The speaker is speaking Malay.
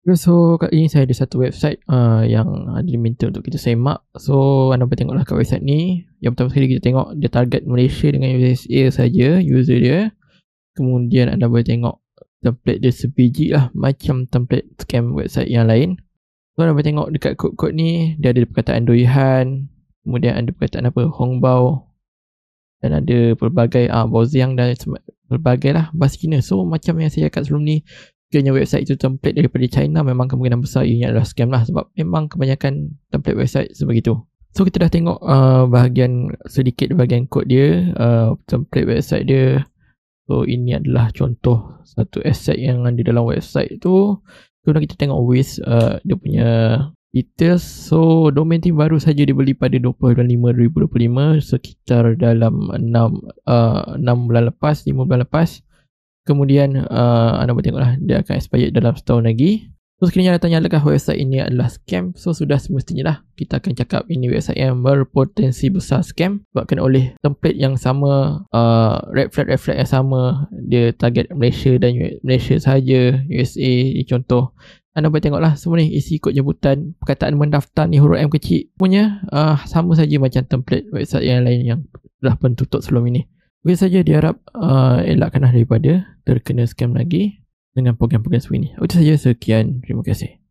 So kat ini saya ada satu website yang diminta untuk kita semak. So anda boleh tengoklah kat website ni. Yang pertama sekali kita tengok dia target Malaysia dengan USA saja, user dia. Kemudian anda boleh tengok template dia sebiji lah, macam template scam website yang lain. So anda boleh tengok dekat kod-kod ni, dia ada perkataan Doihan, kemudian ada perkataan Hongbao, dan ada pelbagai Baoziang dan pelbagai lah bahasa Cina. So macam yang saya cakap sebelum ni, sekiranya website itu template daripada China, memang kemungkinan besar ianya adalah scam lah, sebab memang kebanyakan template website sebegitu. So kita dah tengok sedikit bahagian kod dia, template website dia. So ini adalah contoh satu asset yang ada dalam website tu. Kemudian kita tengok with dia punya details. So domain team baru saja dibeli pada 20/5/2025, sekitar dalam 6 bulan lepas, 5 bulan lepas. Kemudian anda boleh tengoklah dia akan expired dalam setahun lagi. So sekiranya anda tanya adakah website ini adalah scam, so sudah semestinya lah kita akan cakap ini website yang berpotensi besar scam, sebabkan oleh template yang sama, red flag yang sama, dia target Malaysia dan Malaysia sahaja, USA ni contoh. Anda boleh tengoklah semua ni isi kod jemputan, perkataan mendaftar ni huruf M kecil, semuanya sama saja macam template website yang lain yang telah pun tutup sebelum ini. Mungkin saja diharap elakkanlah daripada terkena scam lagi dengan program-program seperti ini. Itu saja, sekian, terima kasih.